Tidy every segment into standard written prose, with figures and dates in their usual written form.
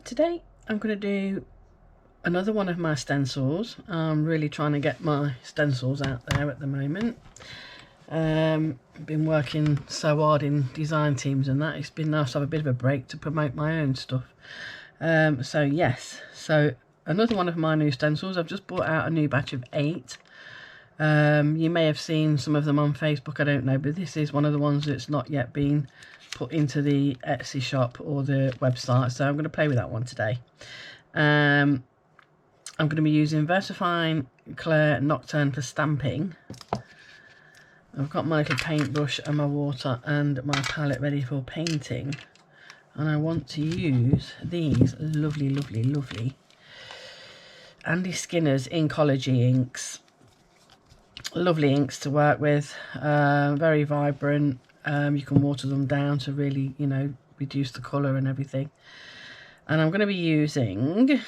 Today I'm going to do another one of my stencils. I'm really trying to get my stencils out there at the moment. I've been working so hard in design teams and that, it's been nice to have a bit of a break to promote my own stuff. So another one of my new stencils. I've just brought out a new batch of 8. You may have seen some of them on Facebook, I don't know, but this is one of the ones that's not yet been put into the Etsy shop or the website, so I'm going to play with that one today. I'm going to be using VersaFine Clair Nocturne for stamping. I've got my little paintbrush and my water and my palette ready for painting, and I want to use these lovely Andy Skinner's Inkology inks. Lovely inks to work with, very vibrant. You can water them down to really, you know, reduce the colour and everything. And I'm going to be using,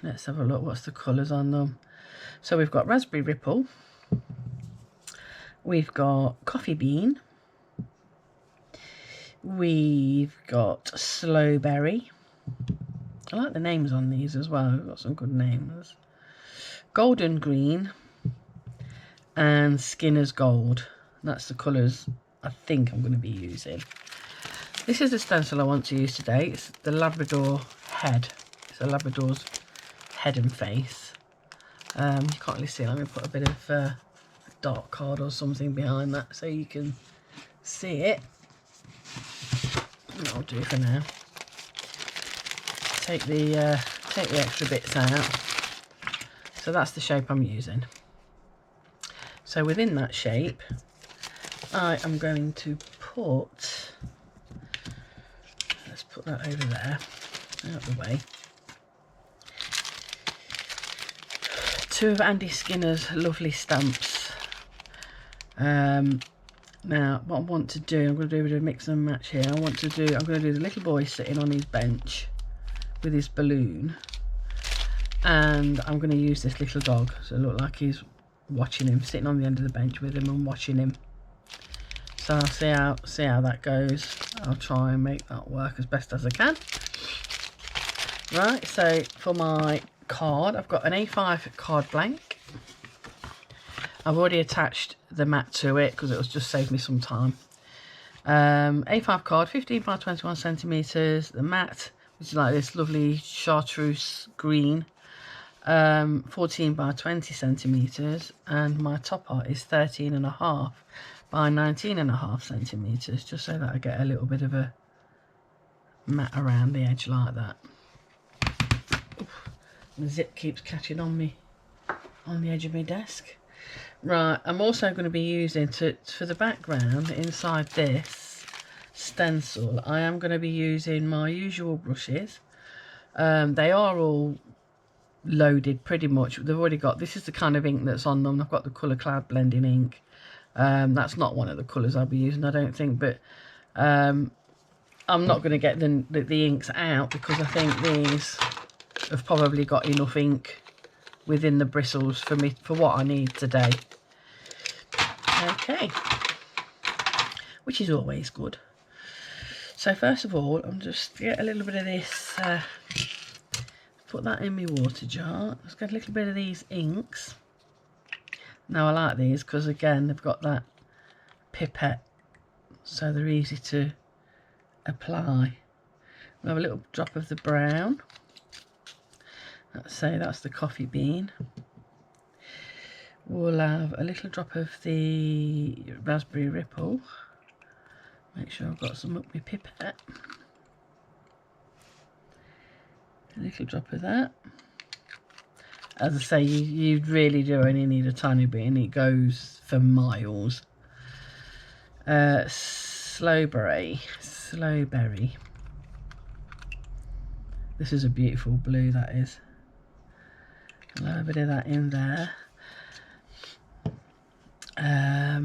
let's have a look, what's the colours on them. So we've got Raspberry Ripple, we've got Coffee Bean, we've got Slow Berry. I like the names on these as well, we've got some good names. Golden Green and Skinner's Gold. That's the colours I think I'm going to be using. This is the stencil I want to use today. It's the Labrador head. It's a Labrador's head and face. You can't really see it. I'm going to put a bit of dark card or something behind that so you can see it. That'll do for now. Take the extra bits out. So that's the shape I'm using. So within that shape, I am going to put, let's put that over there, out of the way, 2 of Andy Skinner's lovely stamps. Now what I want to do, I'm going to do a bit of mix and match here. I'm going to do the little boy sitting on his bench with his balloon, and I'm going to use this little dog, so it looks like he's watching him, sitting on the end of the bench with him and watching him. So I'll see how that goes. I'll try and make that work as best as I can. Right, so for my card, I've got an A5 card blank. I've already attached the mat to it because it was just saved me some time. A5 card, 15 by 21 centimeters. The mat, which is like this lovely chartreuse green, 14 by 20 centimeters, and my topper is 13.5 by 19.5 centimeters, just so that I get a little bit of a mat around the edge like that. Oof, the zip keeps catching on me on the edge of my desk. Right, I'm also going to be using for the background inside this stencil, I am going to be using my usual brushes. They are all loaded pretty much. They've already got, this is the kind of ink that's on them. I've got the colour cloud blending ink. That's not one of the colours I'll be using, I don't think, but I'm not going to get the inks out because I think these have probably got enough ink within the bristles for me for what I need today. Okay, which is always good. So first of all, I'm just get a little bit of this, put that in my water jar. Let's get a little bit of these inks. Now I like these because again they've got that pipette, so they're easy to apply. We'll have a little drop of the brown. Let's say that's the Coffee Bean. We'll have a little drop of the Raspberry Ripple. Make sure I've got some up my pipette. A little drop of that. As I say, you really do only need a tiny bit and it goes for miles. Slow Berry. This is a beautiful blue, that is. A little bit of that in there. I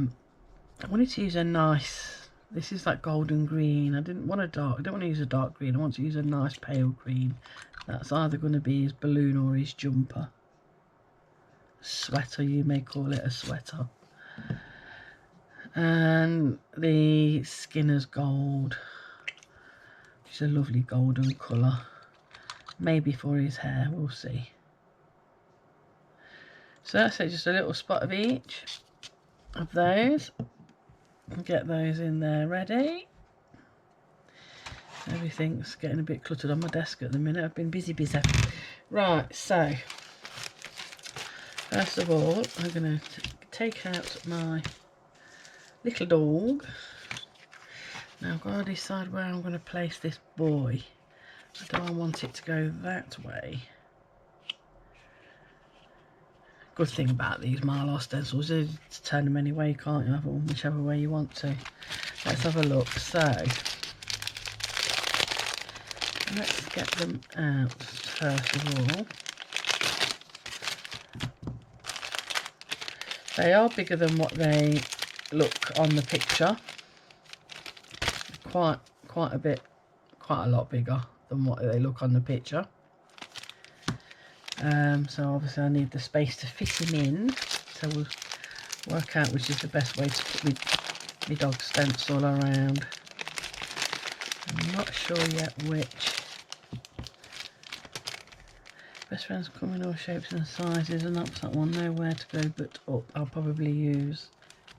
wanted to use a nice, this is like golden green. I don't want to use a dark green. I want to use a nice pale green. That's either going to be his balloon or his jumper. Sweater, you may call it a sweater. And the Skinner's Gold, which is a lovely golden colour. maybe for his hair, we'll see. So that's it, just a little spot of each of those. I'll get those in there ready. Everything's getting a bit cluttered on my desk at the minute. I've been busy. Right, so first of all, I'm going to take out my little dog. Now I've got to decide where I'm going to place this boy. Do I want it to go that way? Good thing about these Mylar stencils is to turn them any way, can't you? Have them whichever way you want to. Let's have a look. So let's get them out first of all. They are bigger than what they look on the picture. Quite a lot bigger than what they look on the picture. So obviously I need the space to fit him in. So we'll work out which is the best way to put my dog stencil around. I'm not sure yet which. Best friends come in all shapes and sizes, and that's that one. Nowhere to go but up. I'll probably use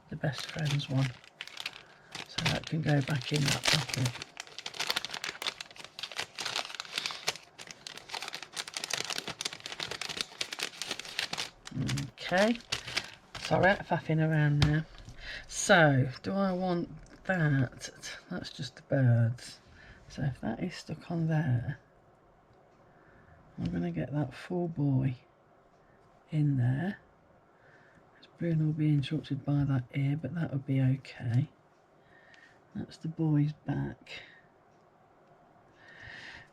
the best friends one, so that can go back in that pocket. Okay, sorry, faffing around now. So, do I want that? That's just the birds. So if that is stuck on there, I'm going to get that full boy in there. Bruno will be instructed by that ear, but that would be okay. That's the boy's back.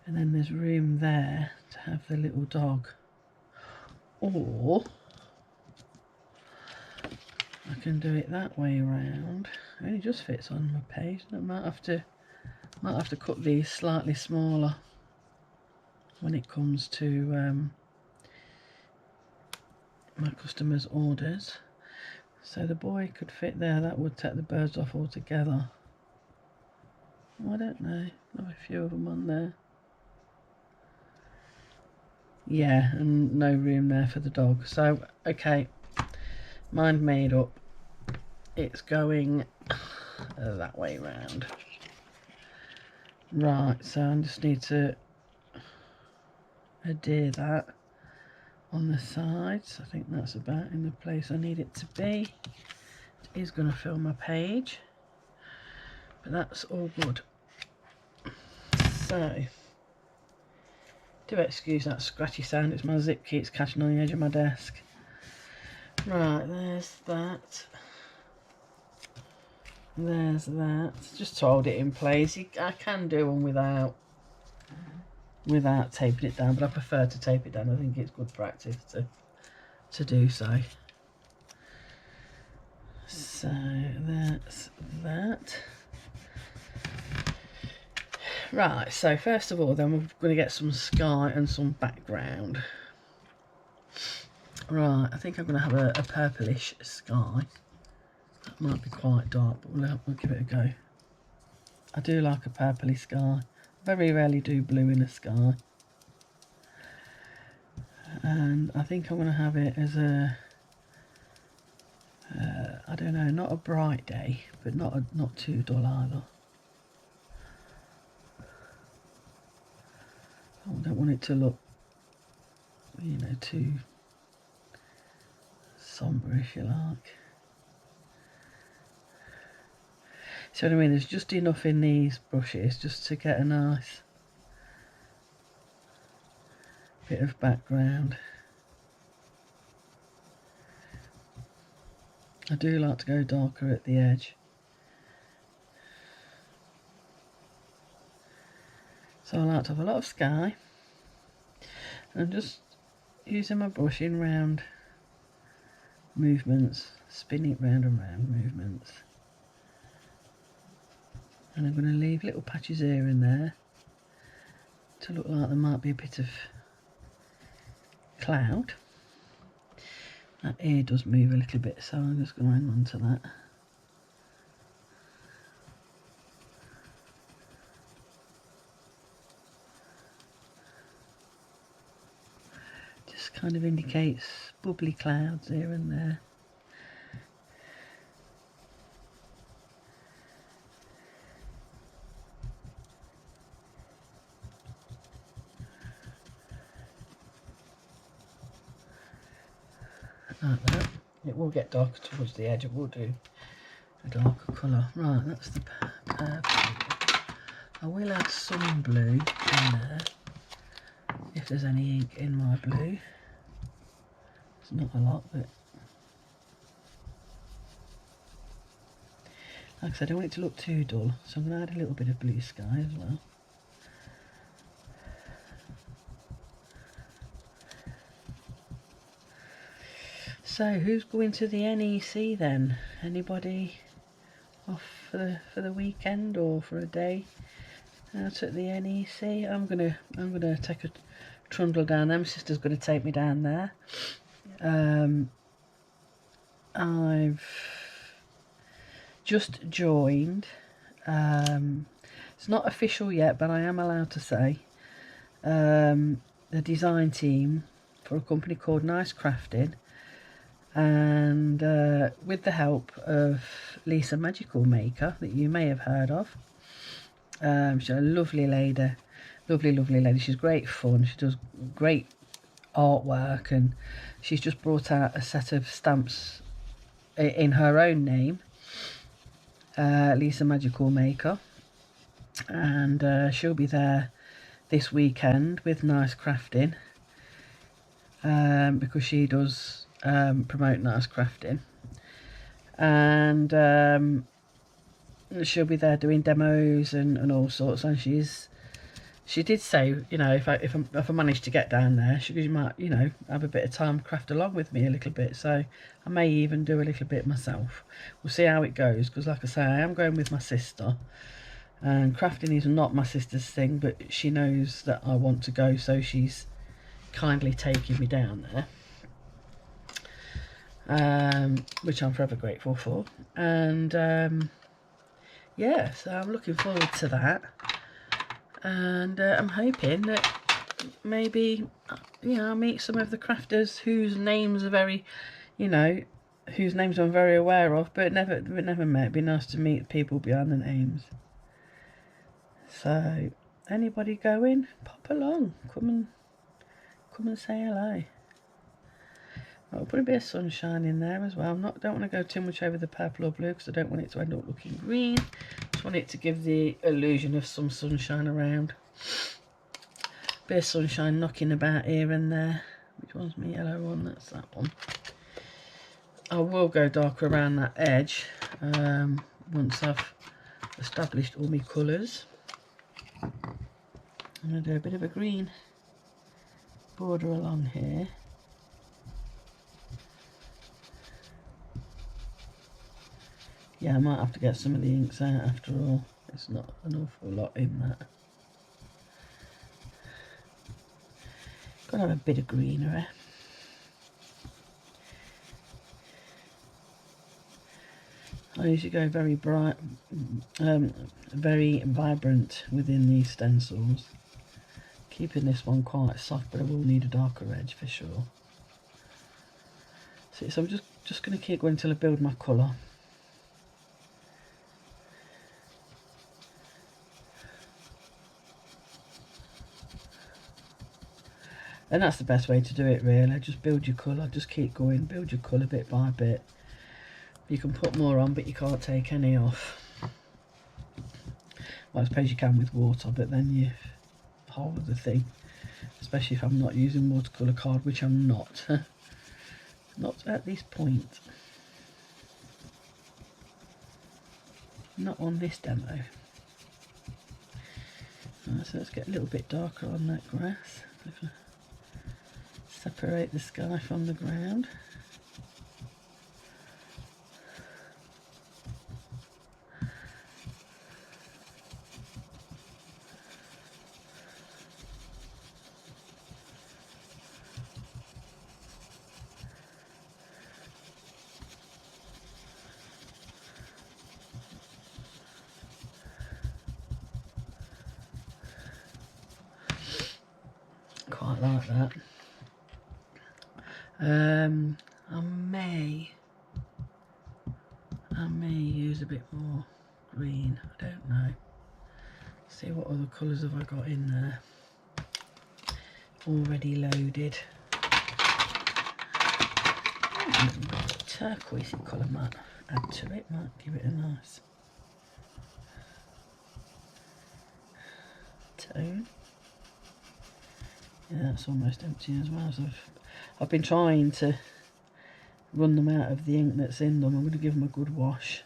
And then there's room there to have the little dog. Or I can do it that way around. It only just fits on my page. I might have to cut these slightly smaller when it comes to my customers' orders. So the boy could fit there. That would take the birds off altogether. I don't know. Have a few of them on there. Yeah, and no room there for the dog. So okay, mind made up. It's going that way round. Right, so I just need to adhere that on the sides. I think that's about in the place I need it to be. It is going to fill my page, but that's all good. So, do excuse that scratchy sound, it's my zip key, it's catching on the edge of my desk. Right, there's that. There's that. Just to hold it in place. I can do them without taping it down, but I prefer to tape it down. I think it's good practice to do so. So that's that. Right, so first of all then we're going to get some sky and some background. Right, I think I'm going to have a purplish sky. That might be quite dark, but we'll give it a go. I do like a purpley sky. Very rarely do blue in the sky. And I think I'm going to have it as a, I don't know, not a bright day, but not too dull either. I don't want it to look, you know, too sombre, if you like. See what I mean? There's just enough in these brushes just to get a nice bit of background. I do like to go darker at the edge. So I like to have a lot of sky. And I'm just using my brush in round movements, spinning it round and round movements. And I'm going to leave little patches here and there to look like there might be a bit of cloud. That ear does move a little bit, so I'm just going to hang on to that. just kind of indicates bubbly clouds here and there. Like that. It will get darker towards the edge, it will do a darker colour. Right, that's the purple. I will add some blue in there, if there's any ink in my blue. It's not a lot, but like I said, I don't want it to look too dull, so I'm going to add a little bit of blue sky as well. So who's going to the NEC then? Anybody off for the weekend or for a day out at the NEC? I'm gonna take a trundle down there. My sister's gonna take me down there. I've just joined. It's not official yet, but I am allowed to say the design team for a company called Nice Crafting. And with the help of Lisa Magical Maker, that you may have heard of. She's a lovely lady, lovely lady. She's great fun, she does great artwork, and she's just brought out a set of stamps in her own name, Lisa Magical Maker, and she'll be there this weekend with Nice Crafting, because she does promote Nice Crafting, and she'll be there doing demos and all sorts. And she did say, you know, if I manage to get down there, she might, you know, have a bit of time craft along with me a little bit, so I may even do a little bit myself. We'll see how it goes, because like I say, I am going with my sister, and crafting is not my sister's thing, but she knows that I want to go, so she's kindly taking me down there. Which I'm forever grateful for, and yeah, so I'm looking forward to that, and I'm hoping that maybe, you know, I'll meet some of the crafters whose names are very, you know, whose names I'm very aware of, but never met. It'd be nice to meet people behind the names. So anybody going, pop along, come and say hello. I'll put a bit of sunshine in there as well. Don't want to go too much over the purple or blue, because I don't want it to end up looking green. Just want it to give the illusion of some sunshine around. Bit of sunshine knocking about here and there. Which one's my yellow one? That's that one. I will go darker around that edge once I've established all my colours. I'm going to do a bit of a green border along here. Yeah, I might have to get some of the inks out after all. It's not an awful lot in that. Got to have a bit of greenery. I usually go very bright, very vibrant within these stencils. Keeping this one quite soft, but I will need a darker edge for sure. So I'm just going to keep going until I build my colour. And that's the best way to do it, really. Just build your colour, just keep going, build your colour bit by bit. You can put more on, but you can't take any off. Well, I suppose you can with water, but then you hold the thing. Especially if I'm not using watercolour card, which I'm not. Not at this point. Not on this demo. Right, so let's get a little bit darker on that grass. Separate the sky from the ground. Quite like that. I may use a bit more green. I don't know. See what other colours have I got in there already loaded. Turquoise colour might add to it, might give it a nice tone. Yeah, that's almost empty as well. So I've been trying to run them out of the ink that's in them. I'm going to give them a good wash.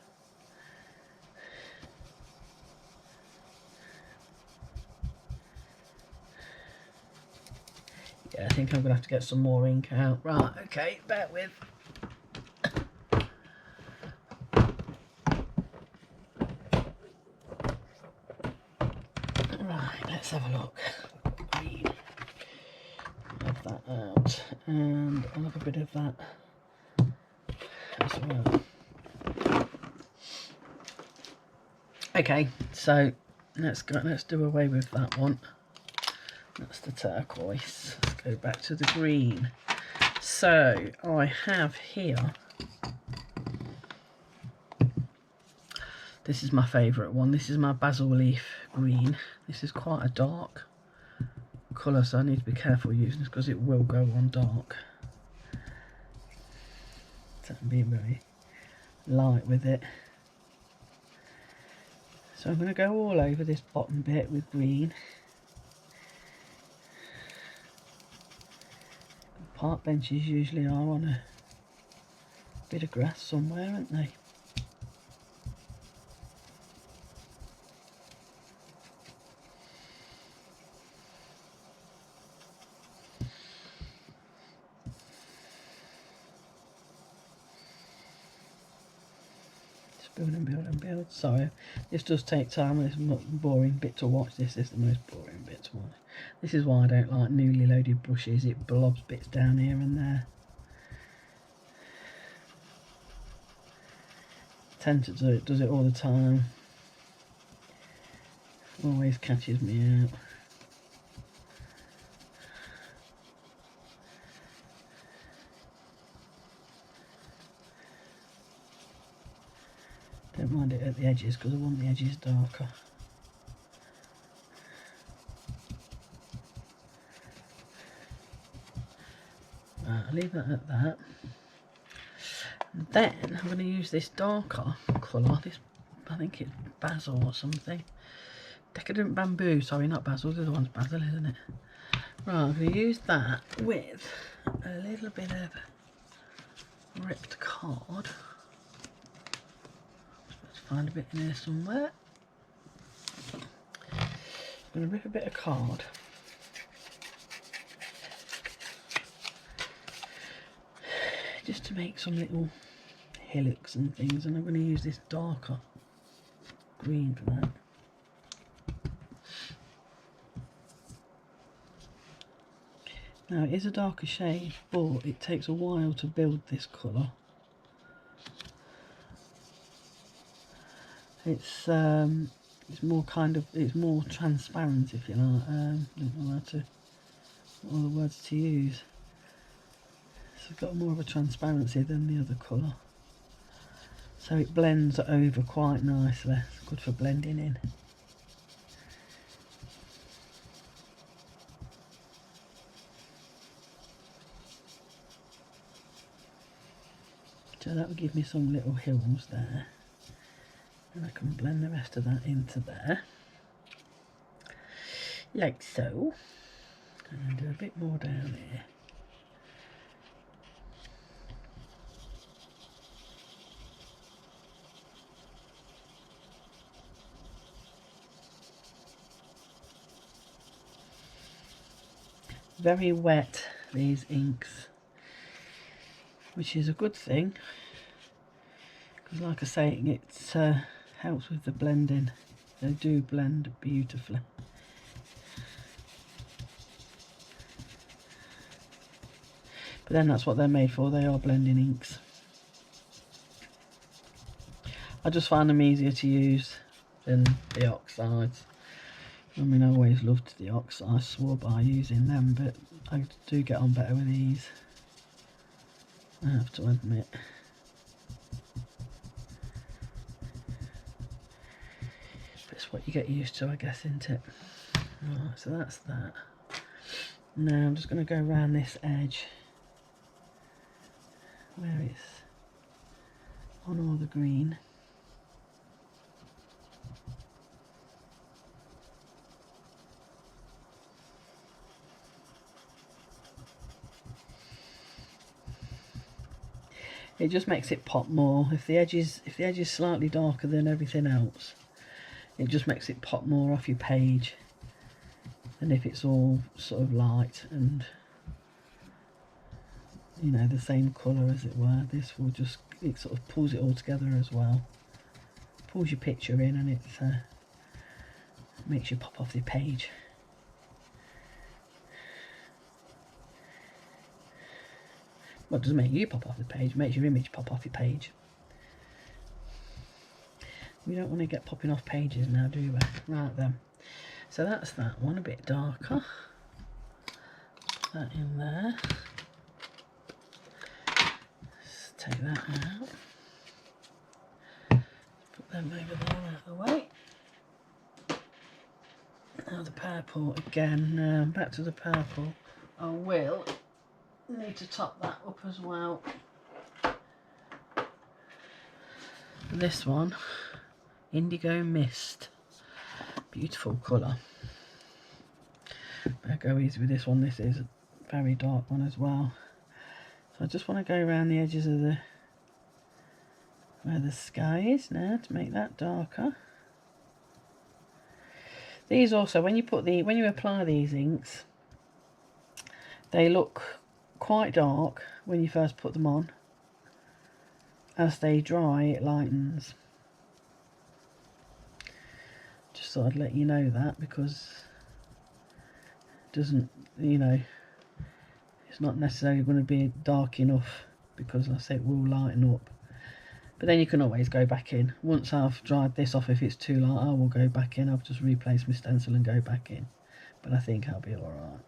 Yeah, I think I'm going to have to get some more ink out. Right, okay, bear with. Right, let's have a look. Green. Have that out, and I'll have a bit of that as well. Okay, so let's do away with that one. That's the turquoise. Let's go back to the green. So I have here, this is my favourite one. This is my basil leaf green. This is quite a dark colour, so I need to be careful using this because it will go on dark. So I'm being very light with it. So I'm going to go all over this bottom bit with green. Park benches usually are on a bit of grass somewhere, aren't they? Just build and build and build. Sorry, this does take time. It's a boring bit to watch. This is the most boring bit to watch. This is why I don't like newly loaded brushes. It blobs bits down here and there. Tend to do it, does it all the time. Always catches me out. Don't mind it at the edges because I want the edges darker. Right, I'll leave that at that. And then I'm going to use this darker colour. This, I think it's basil or something. Decadent bamboo. Sorry, not basil. The other one's basil, isn't it? Right, I'm going to use that with a little bit of ripped card. Let's find a bit in here somewhere. I'm going to rip a bit of card. Just to make some little hillocks and things, and I'm going to use this darker green for that. Now it is a darker shade, but it takes a while to build this colour. It's more kind of, it's more transparent, if you like. I don't know what other words to use. So it's got more of a transparency than the other colour. So it blends over quite nicely. It's good for blending in. So that will give me some little hills there. And I can blend the rest of that into there. Like so. And do a bit more down here. Very wet, these inks, which is a good thing because, like I say, it helps with the blending. They do blend beautifully. But then that's what they're made for. They are blending inks. I just find them easier to use than the oxides. I mean, I always loved the oxides, swore by using them, but I do get on better with these. I have to admit. It's what you get used to, I guess, isn't it? Right, so that's that. Now I'm just going to go around this edge where it's on all the green. It just makes it pop more. If the edge is slightly darker than everything else, it just makes it pop more off your page than if it's all sort of light and, you know, the same colour as it were. This will just, it sort of pulls it all together as well. Pulls your picture in, and it makes you pop off the page. Well, it doesn't make you pop off the page, it makes your image pop off your page. We don't want to get popping off pages now, do we? Right then. So that's that one, a bit darker. Put that in there. Let's take that out. Put them over there out of the way. Now the purple again. Back to the purple. I will need to top that up as well. This one, Indigo Mist, beautiful colour. I'll go easy with this one. This is a very dark one as well. So I just want to go around the edges of the where the sky is now to make that darker. These also, when you apply these inks, they look quite dark when you first put them on. As they dry, it lightens. Just thought I'd let you know that, because it doesn't, you know, it's not necessarily going to be dark enough, because like I say, it will lighten up. But then you can always go back in. Once I've dried this off, if it's too light, I will go back in. I'll just replace my stencil and go back in. But I think I'll be alright.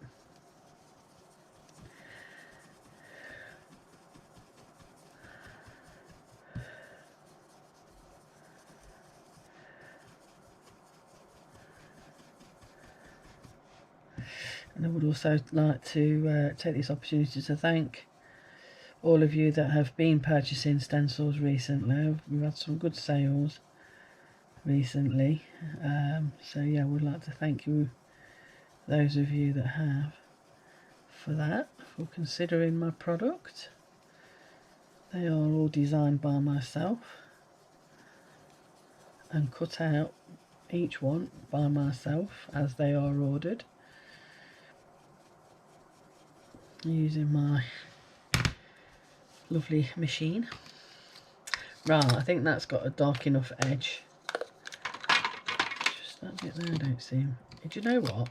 And I would also like to take this opportunity to thank all of you that have been purchasing stencils recently. We've had some good sales recently. So yeah, I would like to thank you, those of you that have, for that, for considering my product. They are all designed by myself and cut out, each one by myself as they are ordered, using my lovely machine. Right, I think that's got a dark enough edge. Just that bit there, don't seem. Do you know what?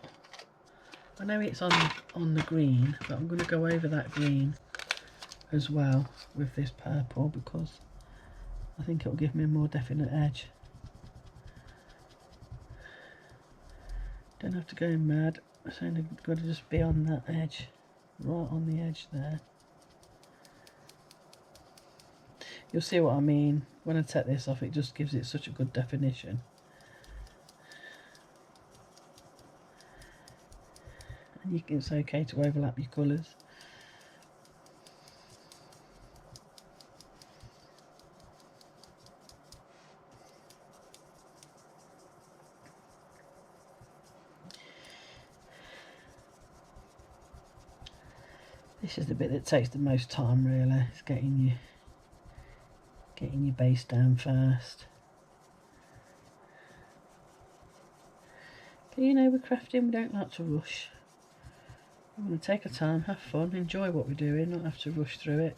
I know it's on the green, but I'm going to go over that green as well with this purple, because I think it will give me a more definite edge. Don't have to go mad. It's only got to just be on that edge, right on the edge there. You'll see what I mean. When I take this off, it just gives it such a good definition. And it's okay to overlap your colours. This is the bit that takes the most time, really. It's getting your base down first. But you know, with crafting, we don't like to rush. We want to take our time, have fun, enjoy what we're doing, not have to rush through it.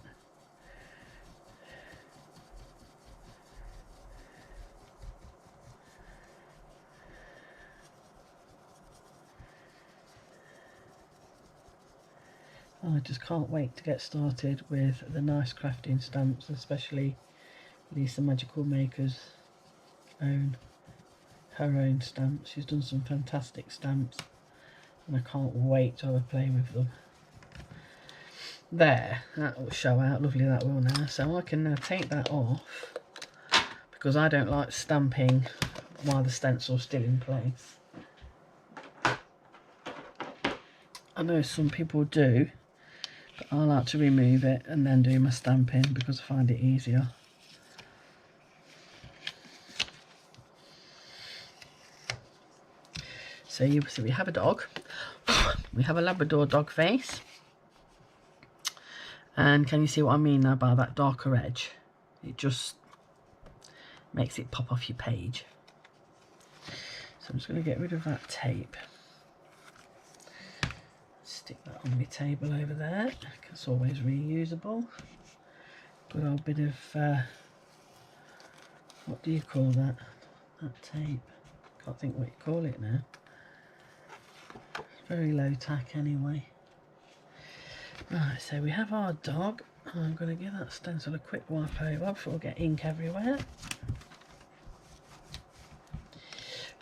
I just can't wait to get started with the nice crafting stamps, especially Lisa Magical Maker's her own stamps. She's done some fantastic stamps, and I can't wait to have a play with them. There, that will show out lovely, that will now. So I can now take that off, because I don't like stamping while the stencil's still in place. I know some people do, but I like to remove it and then do my stamping because I find it easier. So you see we have a dog. We have a Labrador dog face. And can you see what I mean now by that darker edge? It just makes it pop off your page. So I'm just going to get rid of that tape. Stick that on my table over there. It's always reusable. Good old bit of, what do you call that? That tape. Can't think what you call it now. It's very low tack anyway. Right, so we have our dog. I'm going to give that stencil a quick wipe over before we get ink everywhere.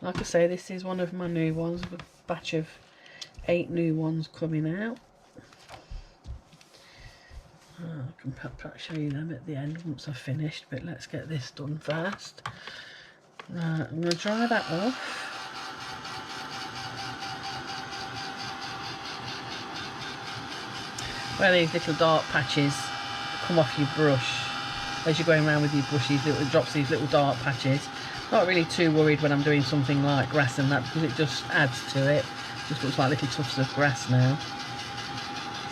Like I say, this is one of my new ones, a batch of 8 new ones coming out. I can perhaps show you them at the end once I've finished, but let's get this done first. Right, I'm going to dry that off. Where these little dark patches come off your brush, as you're going around with your brush, it drops these little dark patches. Not really too worried when I'm doing something like grass and that, because it just adds to it. Just looks like little tufts of grass now.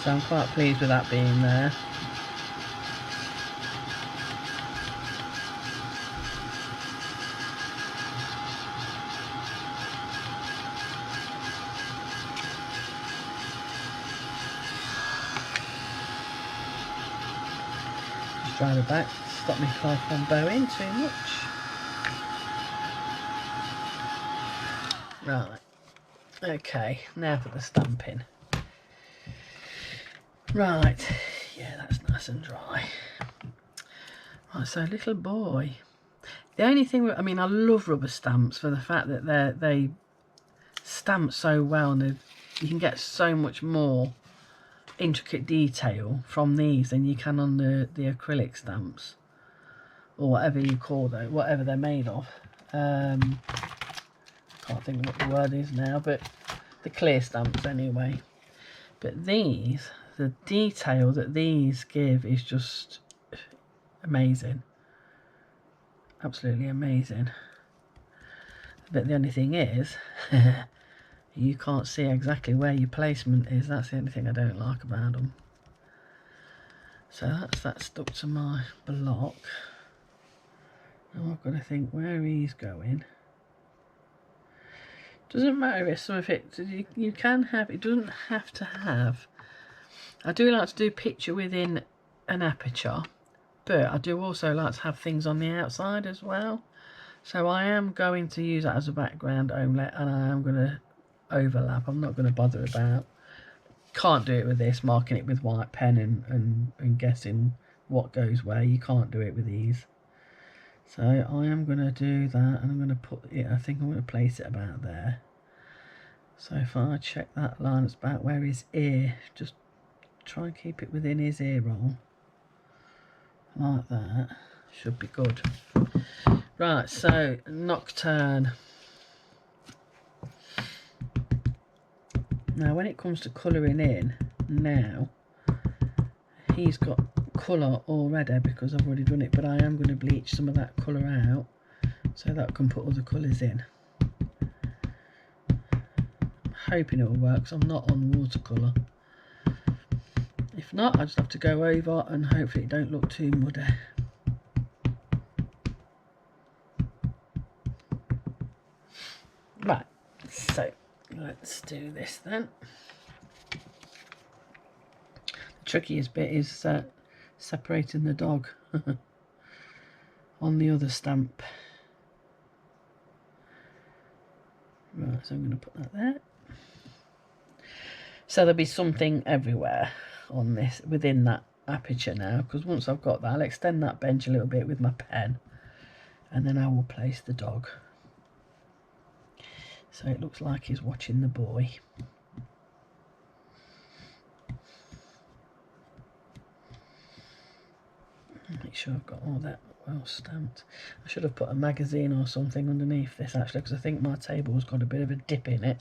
So I'm quite pleased with that being there. Just dry the back, stop me from bowing too much. Right, okay, now for the stamping. Right, yeah, that's nice and dry. Right, so little boy. The only thing, I mean, I love rubber stamps for the fact that they stamp so well, and you can get so much more intricate detail from these than you can on the acrylic stamps, or whatever you call them, whatever they're made of. Can't think what the word is now, but the clear stamps anyway. But these, the detail that these give is just amazing, absolutely amazing. But the only thing is you can't see exactly where your placement is. That's the only thing I don't like about them. So that's that stuck to my block. Now I've got to think where he's going. Doesn't matter if some of it, you can have, it doesn't have to have. I do like to do picture within an aperture, but I do also like to have things on the outside as well. So I am going to use that as a background only, and I am going to overlap. I'm not going to bother about, can't do it with this, marking it with white pen and guessing what goes where. You can't do it with these. So I am going to do that, and I'm going to put it, I think I'm going to place it about there. So if I check that line, it's about where his ear, just try and keep it within his ear roll. Like that, should be good. Right, so Nocturne. Now when it comes to colouring in, now he's got colour already because I've already done it, but I am going to bleach some of that colour out so that I can put other colours in. I'm hoping it will work because I'm not on watercolour. If not, I just have to go over and hopefully it don't look too muddy. Right, so let's do this then. The trickiest bit is separating the dog on the other stamp. Right, so I'm going to put that there. So there'll be something everywhere on this, within that aperture now, because once I've got that, I'll extend that bench a little bit with my pen, and then I will place the dog. So it looks like he's watching the boy. Make sure I've got all that well stamped. I should have put a magazine or something underneath this actually, because I think my table's got a bit of a dip in it.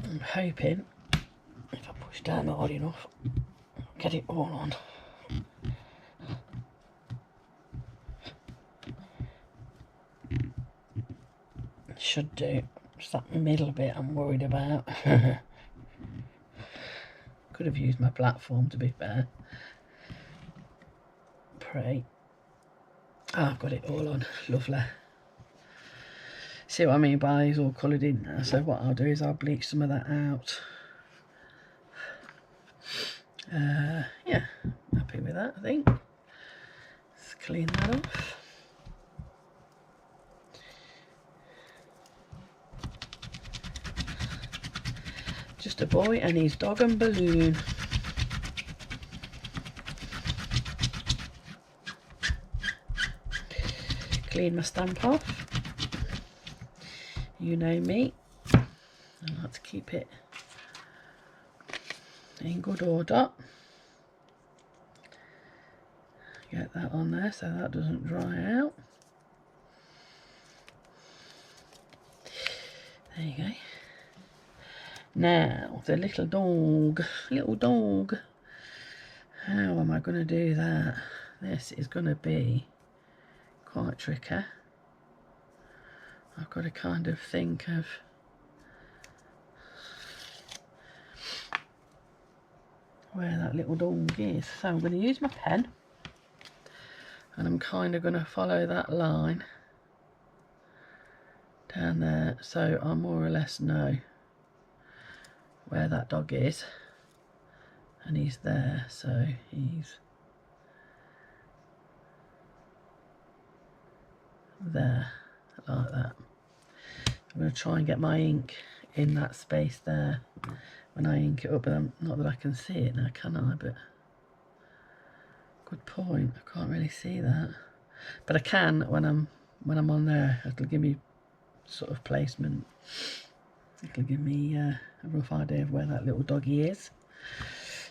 I'm hoping if I push down hard enough, I'll get it all on. Should do. Just that middle bit I'm worried about. Could have used my platform, to be fair. Pray. Oh, I've got it all on. Lovely. See what I mean by it's all coloured in now. So what I'll do is I'll bleach some of that out. Yeah, happy with that, I think. Let's clean that off. Just a boy and his dog and balloon. Clean my stamp off. You know me. I like to keep it in good order. Get that on there so that doesn't dry out. There you go. Now, the little dog, how am I going to do that? This is going to be quite tricky. I've got to kind of think of where that little dog is. So I'm going to use my pen and I'm kind of going to follow that line down there so I more or less know where that dog is, and he's there, so he's there, like that. I'm going to try and get my ink in that space there when I ink it up, but not that I can see it now, can I? But good point, I can't really see that, but I can when I'm on there. It'll give me sort of placement. It'll give me a rough idea of where that little doggy is.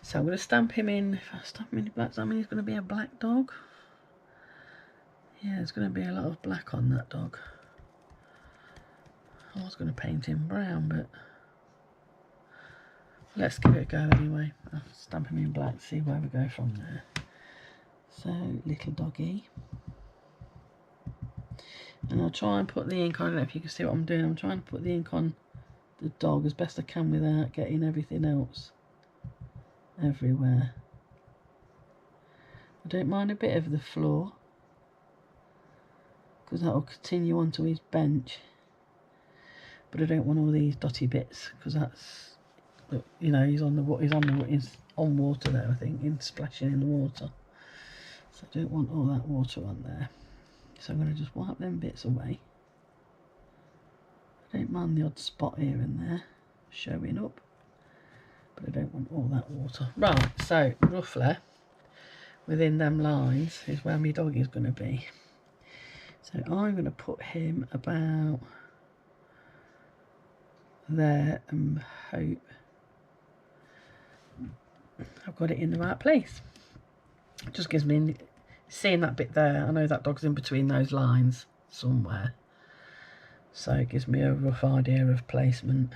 So I'm going to stamp him in. If I stamp him in black, does that mean he's going to be a black dog? Yeah, there's going to be a lot of black on that dog. I was going to paint him brown, but let's give it a go anyway. I'll stamp him in black, see where we go from there. So, little doggy. And I'll try and put the ink on. I don't know if you can see what I'm doing. I'm trying to put the ink on the dog as best I can without getting everything else everywhere. I don't mind a bit of the floor because that will continue onto his bench, but I don't want all these dotty bits because that's, you know, he's on water there, I think, in splashing in the water, so I don't want all that water on there. So I'm going to just wipe them bits away. I don't mind the odd spot here and there showing up, but I don't want all that water. Right, so roughly within them lines is where my dog is going to be. So I'm going to put him about there and hope I've got it in the right place. It just gives me, seeing that bit there, I know that dog's in between those lines somewhere. So it gives me a rough idea of placement.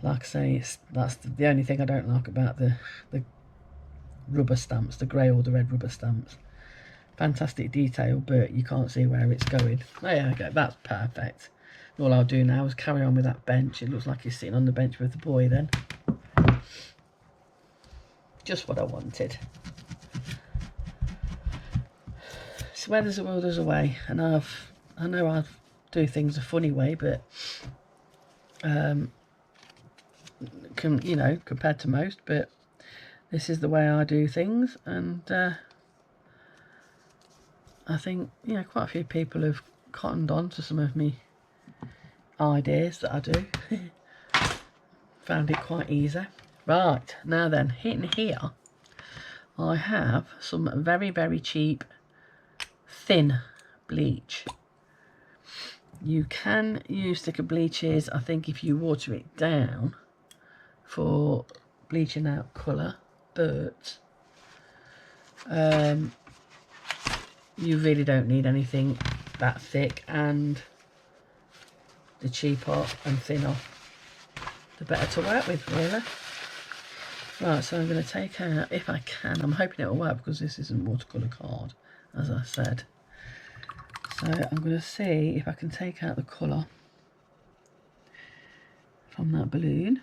Like I say, that's the only thing I don't like about the rubber stamps, the grey or the red rubber stamps. Fantastic detail, but you can't see where it's going. There you go, that's perfect. All I'll do now is carry on with that bench. It looks like he's sitting on the bench with the boy then. Just what I wanted. So where there's a will, there's a way. And I know I do things a funny way, but you know, compared to most, but this is the way I do things, and I think, you know, quite a few people have cottoned on to some of me ideas that I do. Found it quite easy. Right, now then, in here I have some very, very cheap thin bleach. You can use thicker bleaches, I think, if you water it down for bleaching out colour, but you really don't need anything that thick, and the cheaper and thinner the better to work with, really. Right, so I'm going to take out, if I can, I'm hoping it'll work because this isn't watercolour card, as I said. So I'm going to see if I can take out the colour from that balloon.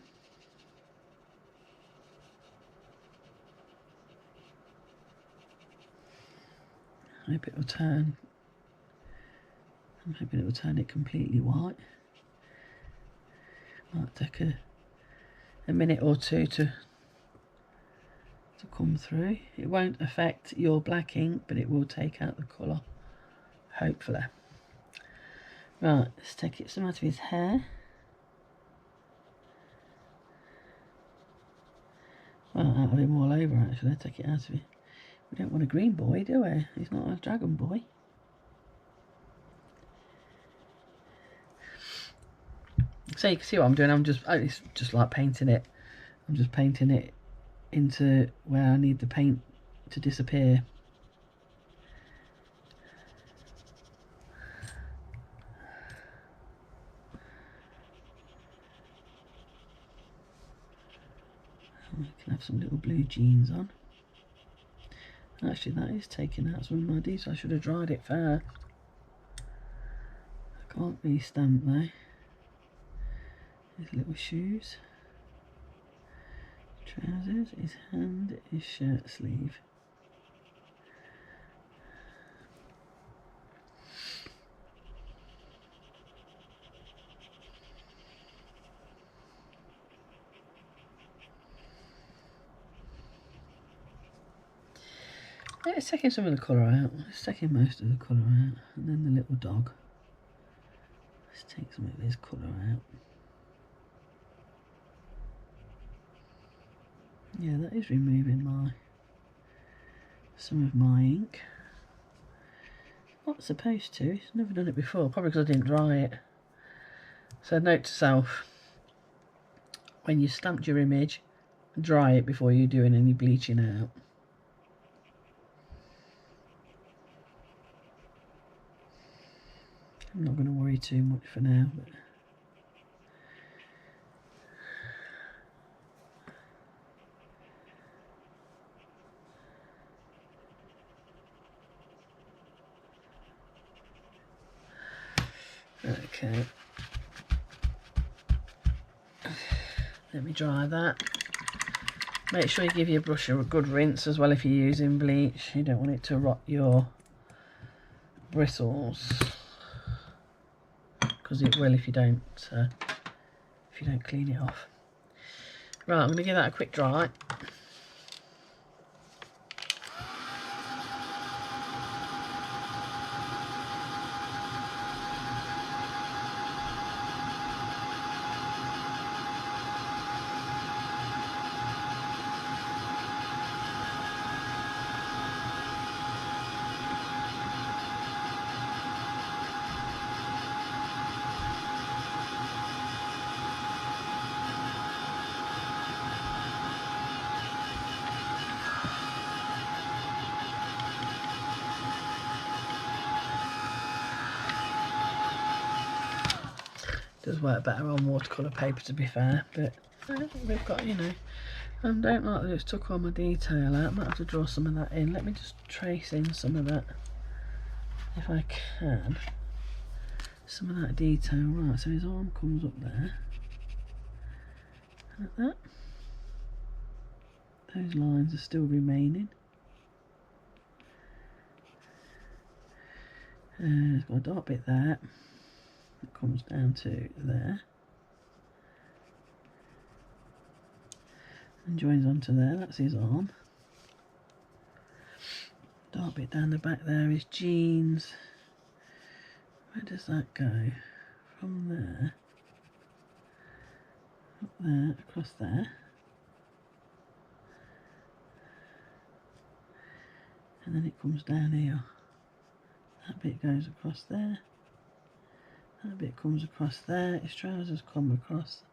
I hope it will turn. I'm hoping it will turn it completely white. Might take a minute or two to come through. It won't affect your black ink, but it will take out the colour, hopefully. Right, let's take it some out of his hair. Well, out of him all over, actually. Take it out of him. We don't want a green boy, do we? He's not a dragon boy. So you can see what I'm doing. It's just like painting it. I'm just painting it into where I need the paint to disappear. We can have some little blue jeans on. Actually, that is taking out some of my details. I should have dried it fair. I can't re-stamp though. His little shoes, trousers, his hand, his shirt sleeve. It's taking some of the colour out. It's taking most of the colour out, and then the little dog. Let's take some of his colour out. Yeah, that is removing some of my ink. Not supposed to. It's never done it before. Probably because I didn't dry it. So note to self: when you stamped your image, dry it before you're doing any bleaching out. I'm not going to worry too much for now, but okay. Let me dry that. Make sure you give your brush a good rinse as well if you're using bleach. You don't want it to rot your bristles, because it will if you don't clean it off. Right, I'm going to give that a quick dry. Does work better on watercolour paper, to be fair, but we've got, you know, I don't like that it's took all my detail out. I might have to draw some of that in. Let me just trace in some of that, if I can, some of that detail. Right, so his arm comes up there, like that. Those lines are still remaining. It's got a dark bit there. It comes down to there and joins onto there. That's his arm. Dark bit down the back there is jeans. Where does that go? From there, up there, across there, and then it comes down here. That bit goes across there. That bit comes across there. His trousers come across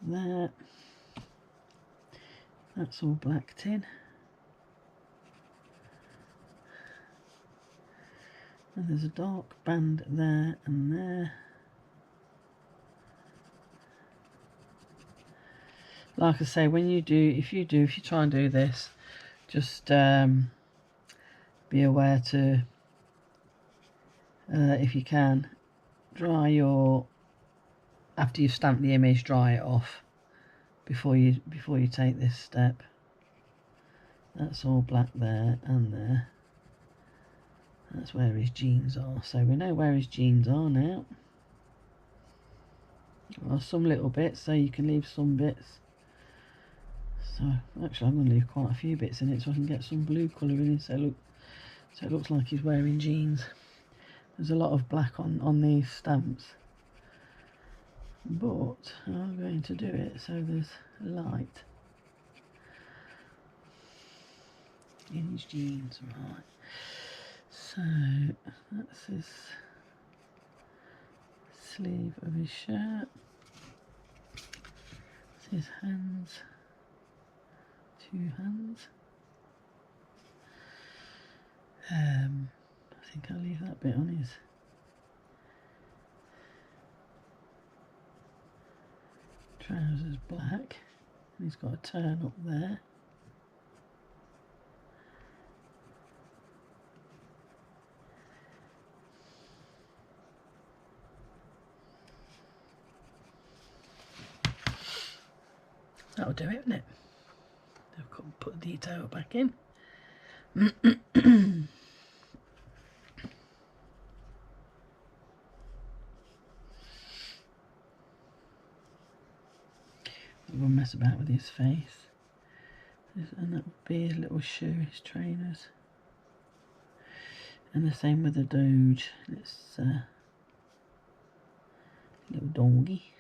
there. That's all black tin. And there's a dark band there and there. Like I say, when you do, if you try and do this, just be aware to, if you can, dry your, after you've stamped the image, dry it off before you take this step. That's all black there and there. That's where his jeans are. So we know where his jeans are now. Well, some little bits, so you can leave some bits. So actually I'm going to leave quite a few bits in it so I can get some blue colour in it. So look, so it looks like he's wearing jeans. There's a lot of black on these stamps, but I'm going to do it so there's light in his jeans. Right, so that's his sleeve of his shirt. That's his hands, 2 hands. I think I'll leave that bit on his trousers black, and he's got a turn up there. That'll do it, won't it? I'll put the detail back in. We'll mess about with his face, and that would be his little shoe, his trainers, and the same with the Doge. It's little doggy.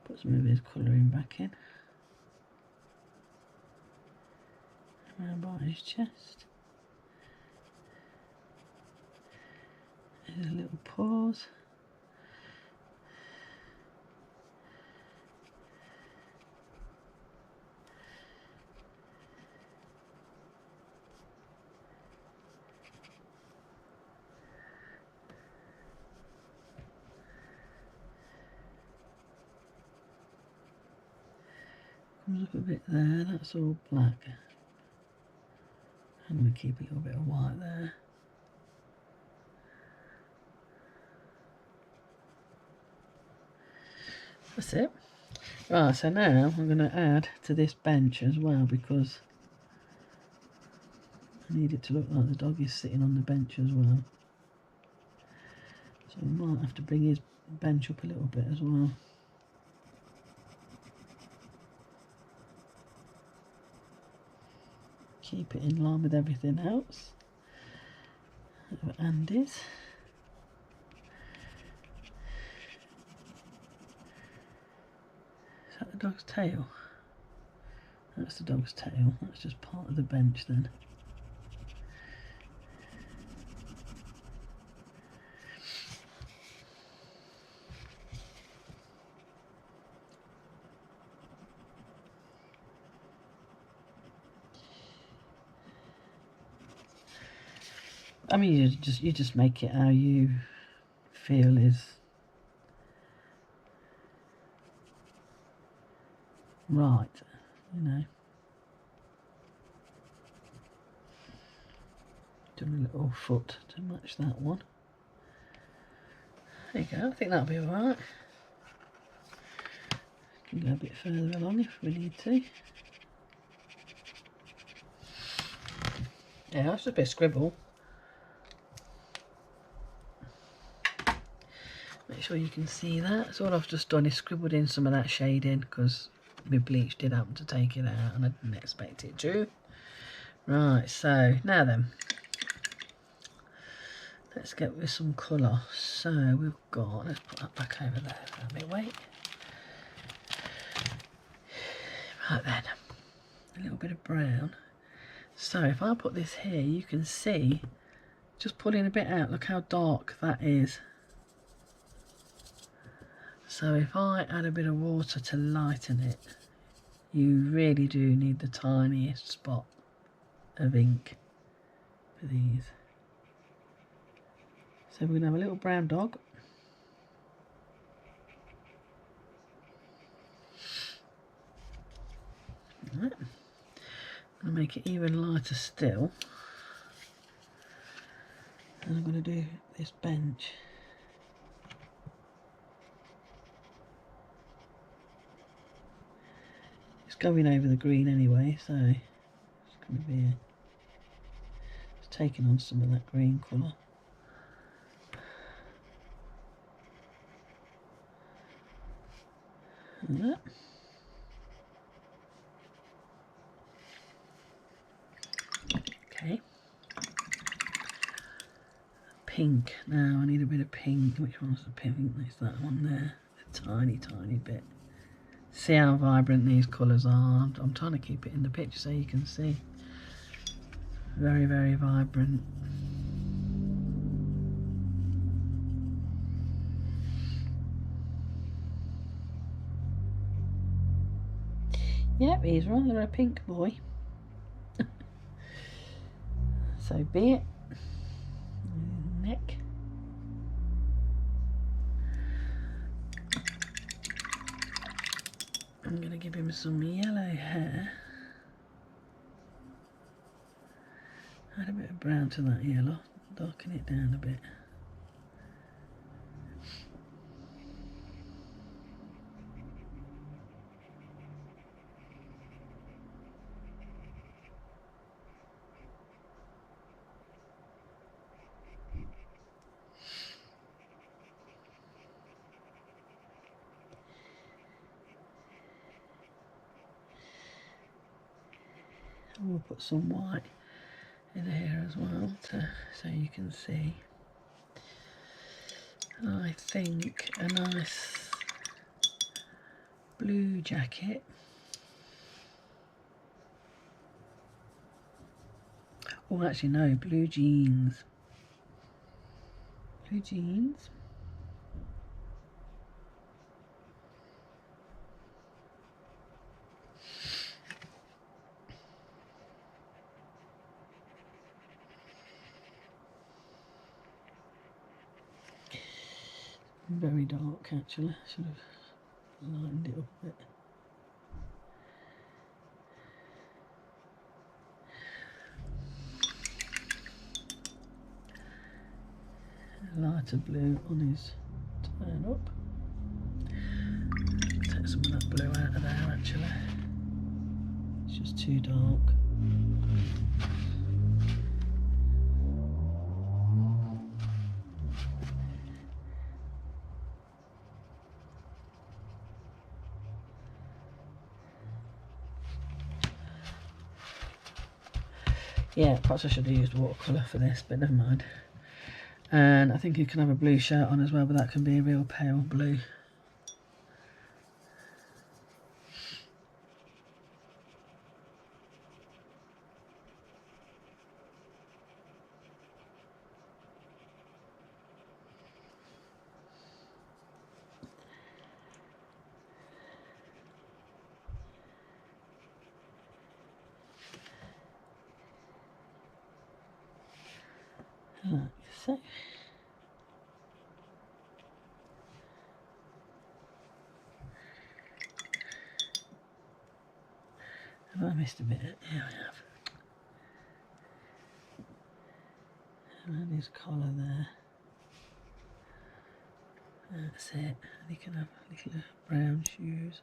Put some of his colouring back in, around by his chest. There's a little paws. Comes up a bit there, that's all black. I'm going to keep a little bit of white there. That's it. Right, so now I'm going to add to this bench as well, because I need it to look like the dog is sitting on the bench as well. So I might have to bring his bench up a little bit as well. Keep it in line with everything else of AngieD's. Is that the dog's tail? That's the dog's tail. That's just part of the bench then. I mean, you just make it how you feel is right, you know. Done a little foot to match that one. There you go. I think that'll be alright. Can go a bit further along if we need to. Yeah, that's just a bit of scribble. Make sure you can see that. So what I've just done is scribbled in some of that shading, because my bleach did happen to take it out and I didn't expect it to. Right, so now then, let's get with some colour. So we've got, let's put that back over there for me, wait. Right then, a little bit of brown. So if I put this here, you can see, just pulling a bit out, look how dark that is. So if I add a bit of water to lighten it, You really do need the tiniest spot of ink for these. So we're going to have a little brown dog. Right. I'm going to make it even lighter still. And I'm going to do this bench. It's going over the green anyway, so it's going to be it's taking on some of that green colour. Like that. Okay. Pink. Now I need a bit of pink. Which one's the pink? There's that one there. A tiny, tiny bit. See how vibrant these colours are. I'm trying to keep it in the picture so you can see. Very, very vibrant. Yep, he's rather a pink boy. So be it. Neck. I'm going to give him some yellow hair. Add a bit of brown to that yellow, darken it down a bit. We'll put some white in here as well so you can see. And I think a nice blue jacket. Oh, actually no, blue jeans. Blue jeans. Very dark actually, should have lightened it up a bit. A lighter blue on his turn up. Take some of that blue out of there actually. It's just too dark. Yeah, perhaps I should have used watercolour for this, but never mind. And I think you can have a blue shirt on as well, but that can be a real pale blue. Like so. Have I missed a bit? Yeah, I have. And his collar there. That's it. And he can have little brown shoes.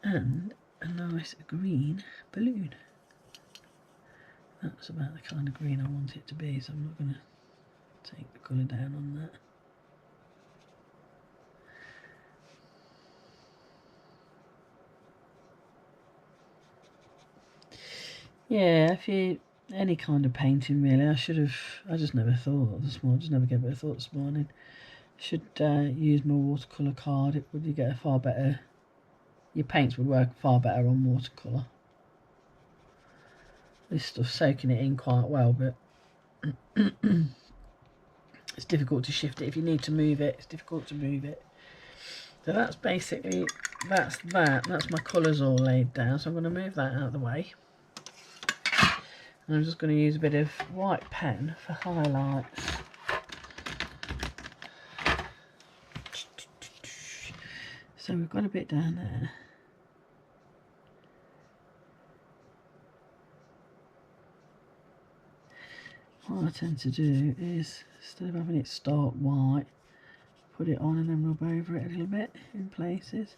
And a nice green balloon. That's about the kind of green I want it to be, so I'm not going to take the colour down on that. Yeah, if you any kind of painting really, I just never thought this morning, just never gave it a thought this morning. Should use my watercolour card. It would, you get a far better, your paints would work far better on watercolour. This stuff's soaking it in quite well, but it's difficult to shift it. If you need to move it, it's difficult to move it. So that's basically, that's my colours all laid down. So I'm going to move that out of the way. And I'm just going to use a bit of white pen for highlights. So we've got a bit down there. What I tend to do is, instead of having it start white, put it on and then rub over it a little bit in places.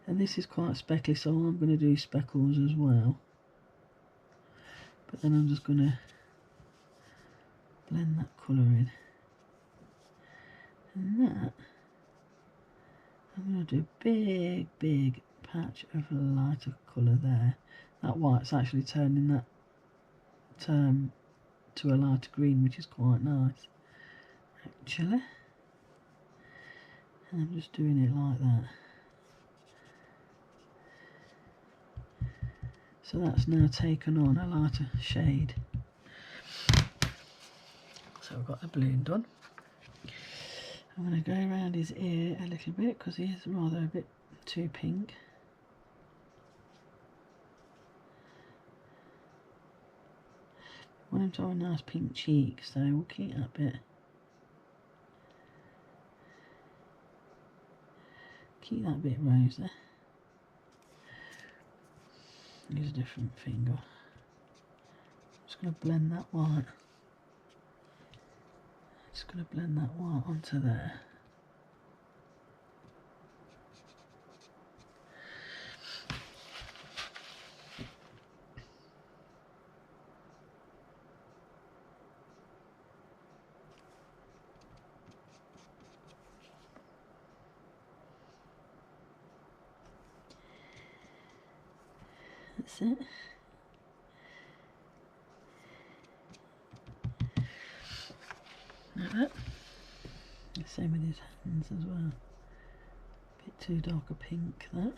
And this is quite speckly, so I'm going to do speckles as well. But then I'm just going to blend that colour in. And that, I'm going to do a big patch of lighter colour there. That white's actually turning that to a lighter green, which is quite nice, actually. And I'm just doing it like that. So that's now taken on a lighter shade. So we've got the balloon done. I'm going to go around his ear a little bit because he is rather a bit too pink. I want him to have a nice pink cheek, so we'll keep that bit. Keep that bit rosy. Use a different finger. I'm just going to blend that white. Just going to blend that white onto there. That's it. Like that. The same with his hands as well. A bit too dark a pink, that.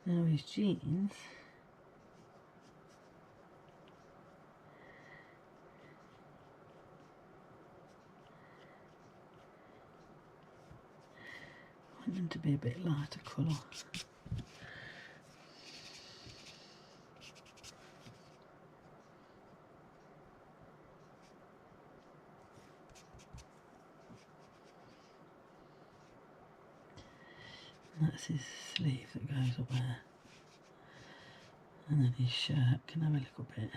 Now his jeans. I want them to be a bit lighter colour. And that's his sleeve that goes up there. And then his shirt can have a little bit.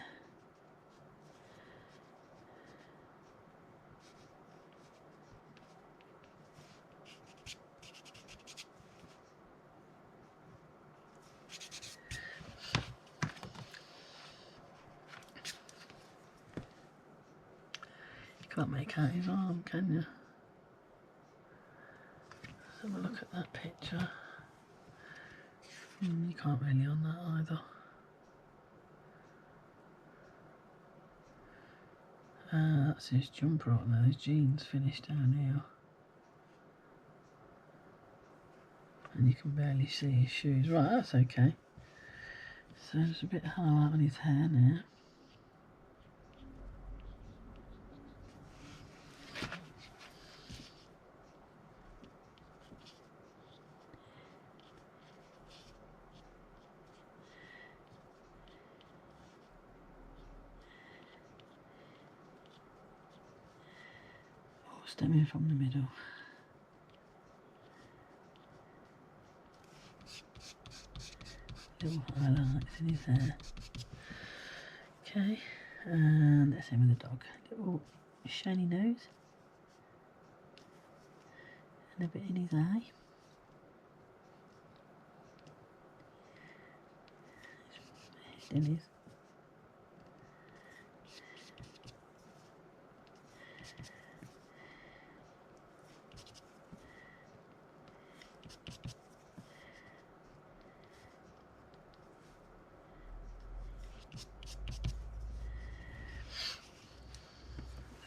You can't make out his arm, can you? Let's have a look at that picture. You can't really on that either. That's his jumper on there, his jeans finished down here. And you can barely see his shoes. Right, that's okay. So there's a bit of highlight on his hair now. Stemming from the middle. Little highlights in his hair. Okay, and the same with the dog. Little shiny nose. And a bit in his eye. His head in his.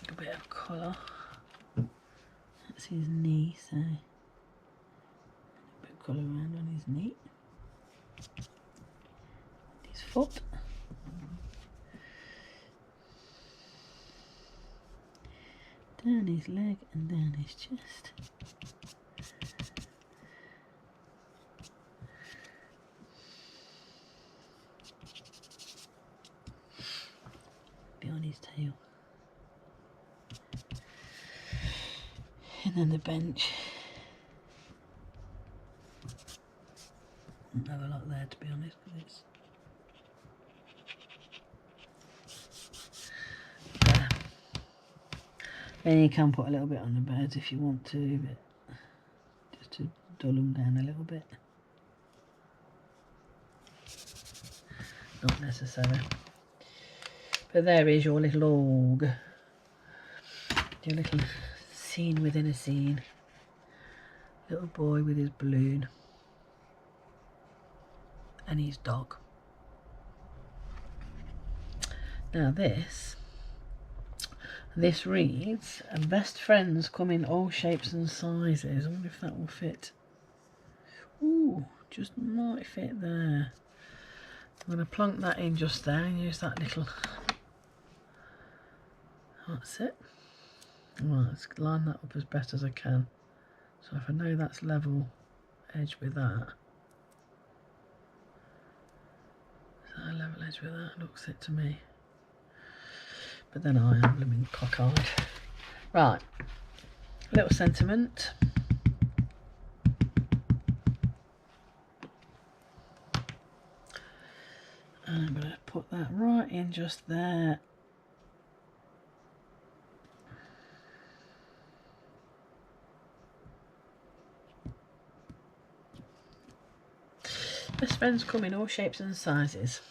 A bit of colour. his knee, so a bit of colour around on his knee. His foot. Down his leg and down his chest. Behind his tail. And then the bench. Don't have a lot there, to be honest, because it's there. Then you can put a little bit on the birds if you want to, but just to dull them down a little bit. Not necessary. But there is your little org. Your little scene within a scene. Little boy with his balloon. And his dog. Now this reads, best friends come in all shapes and sizes. I wonder if that will fit. Ooh, just might fit there. I'm going to plonk that in just there and use that little, that's it. Right, let's line that up as best as I can. So if I know that's level edge with that. Is that a level edge with that? Looks it to me. But then I am blooming cockeyed. Right, little sentiment. And I'm going to put that right in just there. Best friends come in all shapes and sizes.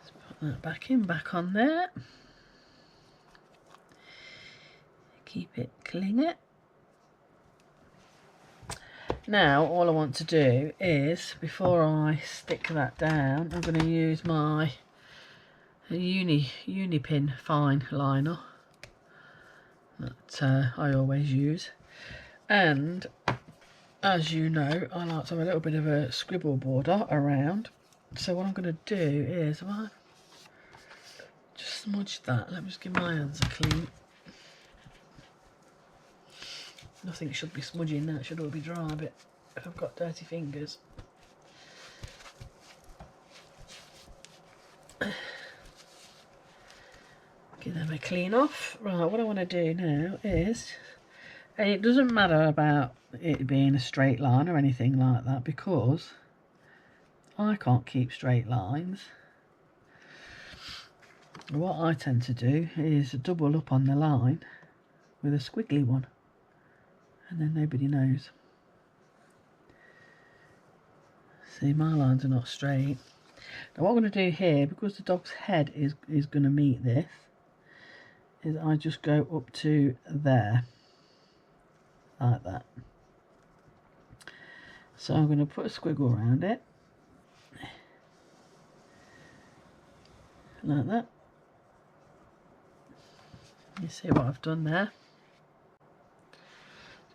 Let's put that back in, back on there. Keep it clingy. Now all I want to do is, before I stick that down, I'm going to use my Unipin fine liner that I always use, and as you know I like to have a little bit of a scribble border around, so what I'm going to do is just smudge that. Let me just give my hands a clean. Nothing should be smudging now, it should all be dry, but if I've got dirty fingers. Give them a clean off. Right, what I want to do now is, and it doesn't matter about it being a straight line or anything like that, because I can't keep straight lines. What I tend to do is double up on the line with a squiggly one, and then nobody knows. See, my lines are not straight. Now what I'm going to do here, because the dog's head is going to meet this, is I just go up to there, like that. So I'm going to put a squiggle around it, like that. You see what I've done there?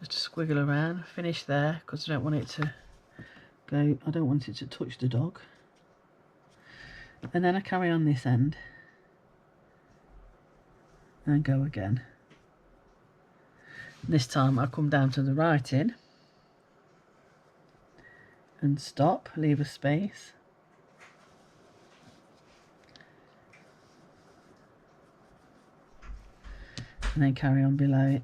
Just a squiggle around, finish there, because I don't want it to go, I don't want it to touch the dog. And then I carry on this end and go again. This time I come down to the writing and stop, leave a space, and then carry on below it.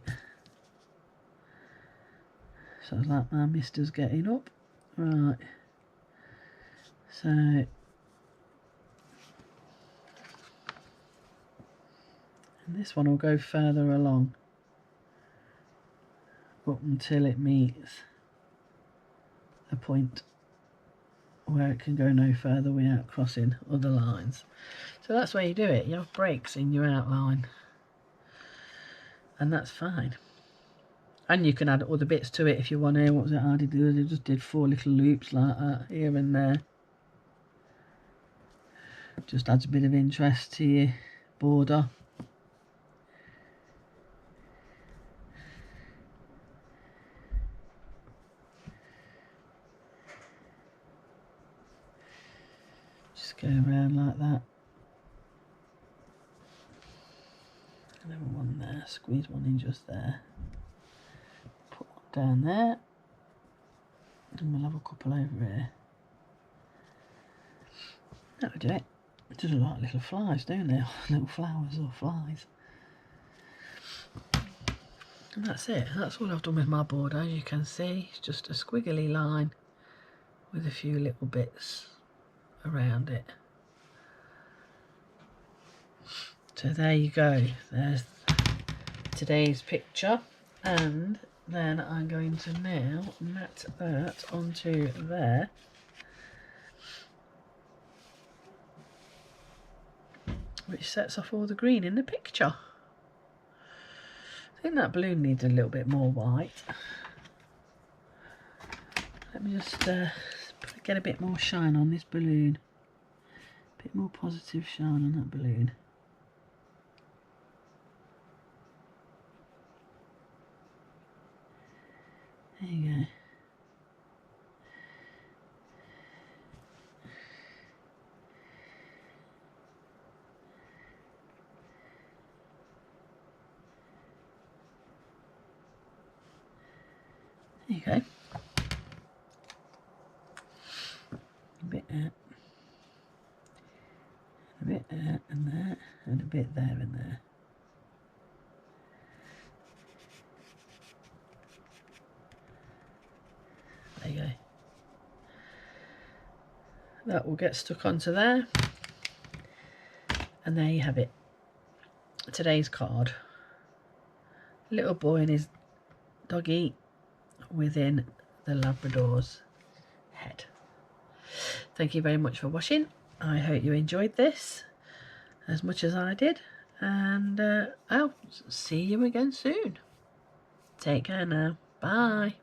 So like my mister's getting up. Right, so and this one will go further along up until it meets a point where it can go no further without crossing other lines. So that's where you do it. You have breaks in your outline, and that's fine. And you can add other bits to it if you want to. What was it I did? I just did 4 little loops like that here and there. Just adds a bit of interest to your border. Just go around like that. And then one there, squeeze one in just there. Put one down there. And we'll have a couple over here. That'll do it. It does look like little flies, don't they? Little flowers or flies. And that's it. That's all I've done with my border. As you can see, it's just a squiggly line with a few little bits around it. So there you go. There's today's picture. And then I'm going to now mat that onto there. Which sets off all the green in the picture. I think that balloon needs a little bit more white. Let me just get a bit more shine on this balloon. A bit more positive shine on that balloon. There you go. There you go. A bit there, a bit there and there, and a bit there and there. There you go. That will get stuck onto there. And there you have it. Today's card. Little boy and his doggy within the Labrador's head. Thank you very much for watching. I hope you enjoyed this as much as I did. And I'll see you again soon. Take care now. Bye.